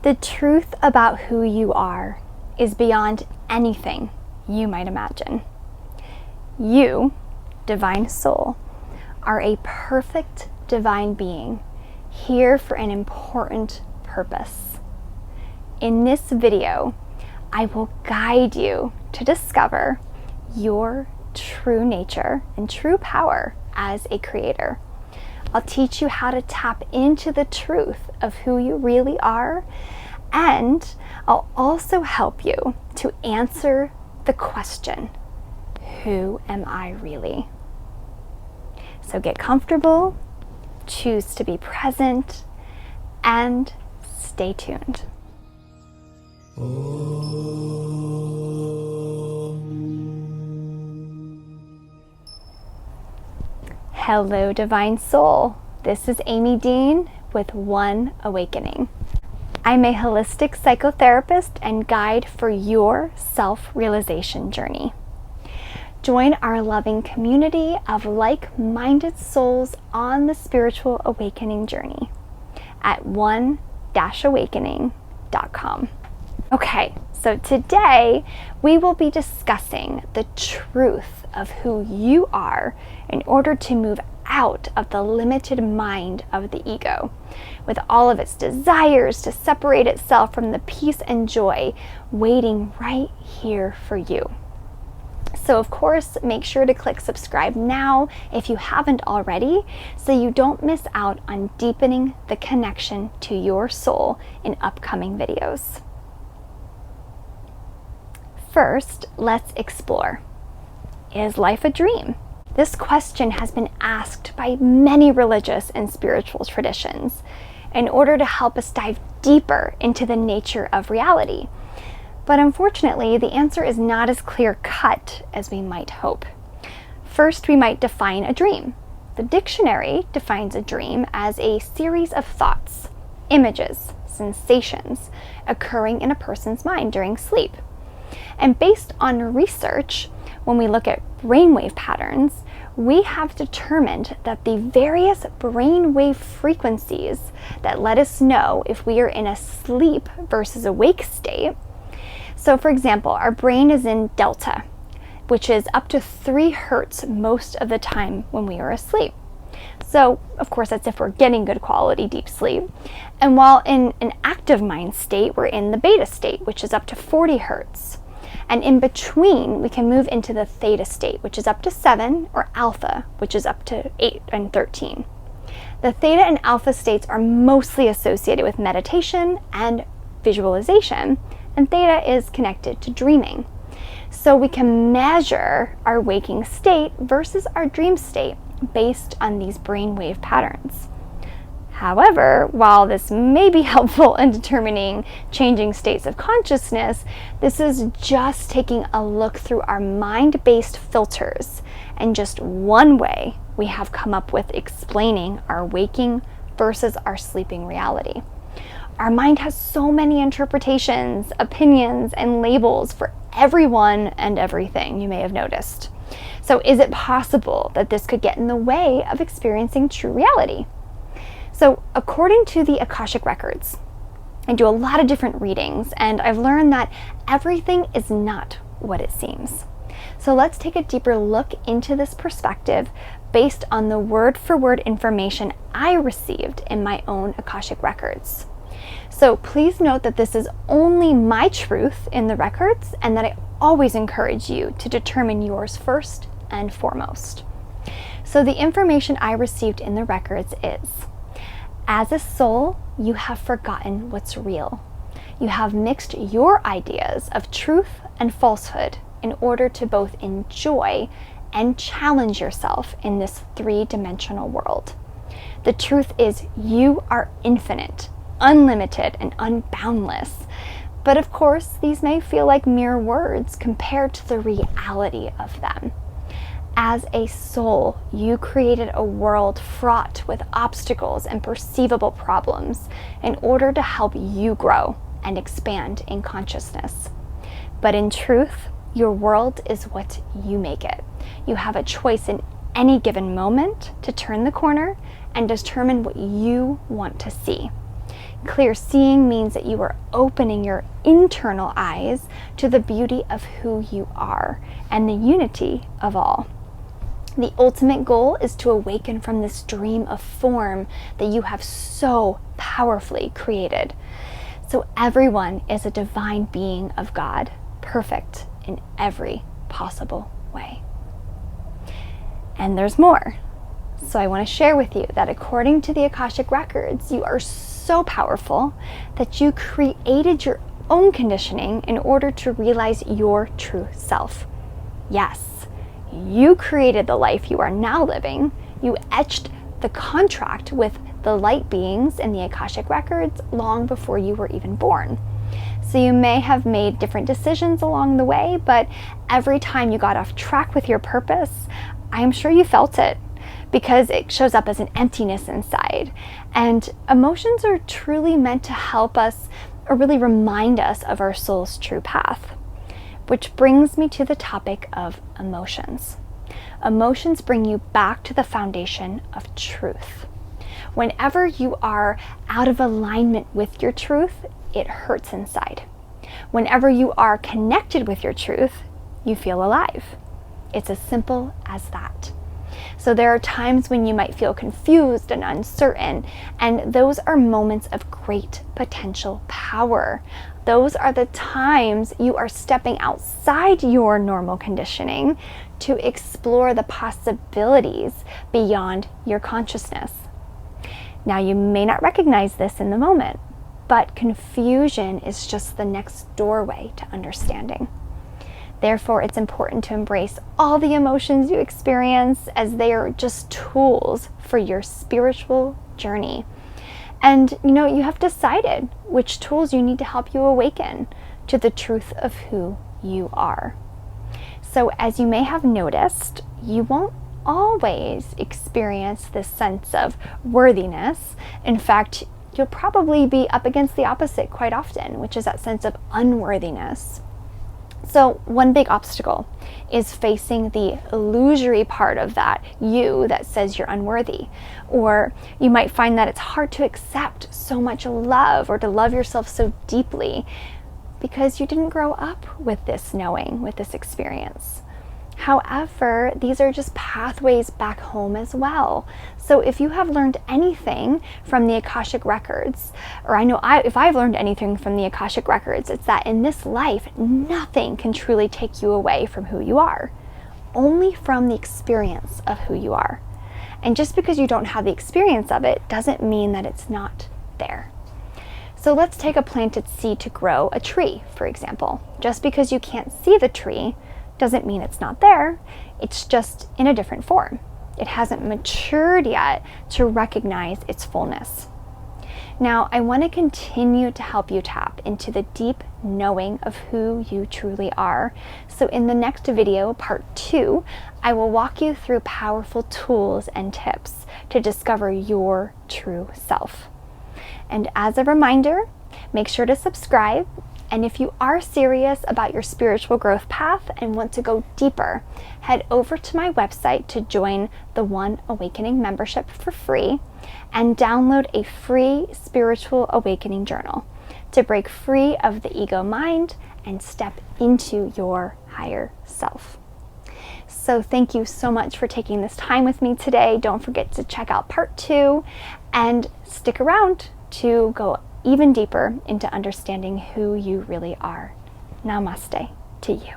The truth about who you are is beyond anything you might imagine. You, divine soul, are a perfect divine being here for an important purpose. In this video, I will guide you to discover your true nature and true power as a creator. I'll teach you how to tap into the truth of who you really are, and I'll also help you to answer the question, who am I really? So get comfortable, choose to be present, and stay tuned. Hello, Divine Soul. This is Amy Dean with One Awakening. I'm a holistic psychotherapist and guide for your self-realization journey. Join our loving community of like-minded souls on the spiritual awakening journey at one-awakening.com. Okay, so today we will be discussing the truth of who you are in order to move out of the limited mind of the ego, with all of its desires to separate itself from the peace and joy waiting right here for you. So of course, make sure to click subscribe now if you haven't already, so you don't miss out on deepening the connection to your soul in upcoming videos. First, let's explore. Is life a dream? This question has been asked by many religious and spiritual traditions in order to help us dive deeper into the nature of reality. But unfortunately, the answer is not as clear-cut as we might hope. First, we might define a dream. The dictionary defines a dream as a series of thoughts, images, sensations occurring in a person's mind during sleep. And based on research, when we look at brainwave patterns, we have determined that the various brainwave frequencies that let us know if we are in a sleep versus awake state. So for example, our brain is in delta, which is up to 3 hertz most of the time when we are asleep. So of course, that's if we're getting good quality deep sleep. And while in an active mind state, we're in the beta state, which is up to 40 hertz. And in between, we can move into the theta state, which is up to 7, or alpha, which is up to 8 and 13. The theta and alpha states are mostly associated with meditation and visualization, and theta is connected to dreaming. So we can measure our waking state versus our dream state based on these brainwave patterns. However, while this may be helpful in determining changing states of consciousness, this is just taking a look through our mind-based filters and just one way we have come up with explaining our waking versus our sleeping reality. Our mind has so many interpretations, opinions, and labels for everyone and everything, you may have noticed. So is it possible that this could get in the way of experiencing true reality? So according to the Akashic records, I do a lot of different readings, and I've learned that everything is not what it seems. So let's take a deeper look into this perspective based on the word-for-word information I received in my own Akashic records. So please note that this is only my truth in the records, and that I always encourage you to determine yours first and foremost. So the information I received in the records is: as a soul, you have forgotten what's real. You have mixed your ideas of truth and falsehood in order to both enjoy and challenge yourself in this 3-dimensional world. The truth is you are infinite, unlimited, and unboundless. But of course, these may feel like mere words compared to the reality of them. As a soul, you created a world fraught with obstacles and perceivable problems in order to help you grow and expand in consciousness. But in truth, your world is what you make it. You have a choice in any given moment to turn the corner and determine what you want to see. Clear seeing means that you are opening your internal eyes to the beauty of who you are and the unity of all. The ultimate goal is to awaken from this dream of form that you have so powerfully created. So everyone is a divine being of God, perfect in every possible way. And there's more. So I want to share with you that according to the Akashic records, you are so powerful that you created your own conditioning in order to realize your true self. Yes, you created the life you are now living. You etched the contract with the light beings in the Akashic records long before you were even born. So you may have made different decisions along the way, but every time you got off track with your purpose, I'm sure you felt it, because it shows up as an emptiness inside. And emotions are truly meant to help us, or really remind us of our soul's true path. Which brings me to the topic of emotions. Emotions bring you back to the foundation of truth. Whenever you are out of alignment with your truth, it hurts inside. Whenever you are connected with your truth, you feel alive. It's as simple as that. So there are times when you might feel confused and uncertain, and those are moments of great potential power. Those are the times you are stepping outside your normal conditioning to explore the possibilities beyond your consciousness. Now, you may not recognize this in the moment, but confusion is just the next doorway to understanding. Therefore, it's important to embrace all the emotions you experience, as they are just tools for your spiritual journey. And you have decided which tools you need to help you awaken to the truth of who you are. So as you may have noticed, you won't always experience this sense of worthiness. In fact, you'll probably be up against the opposite quite often, which is that sense of unworthiness. So one big obstacle is facing the illusory part of that you that says you're unworthy. Or you might find that it's hard to accept so much love, or to love yourself so deeply, because you didn't grow up with this knowing, with this experience. However, these are just pathways back home as well. So if you have learned anything from the Akashic records, or if I've learned anything from the Akashic records, it's that in this life, nothing can truly take you away from who you are, only from the experience of who you are. And just because you don't have the experience of it doesn't mean that it's not there. So let's take a planted seed to grow a tree, for example. Just because you can't see the tree doesn't mean it's not there. It's just in a different form. It hasn't matured yet to recognize its fullness. Now, I want to continue to help you tap into the deep knowing of who you truly are. So in the next video, part 2, I will walk you through powerful tools and tips to discover your true self. And as a reminder, make sure to subscribe. And if you are serious about your spiritual growth path and want to go deeper, head over to my website to join the One Awakening membership for free and download a free spiritual awakening journal to break free of the ego mind and step into your higher self. So thank you so much for taking this time with me today. Don't forget to check out part 2 and stick around to go even deeper into understanding who you really are. Namaste to you.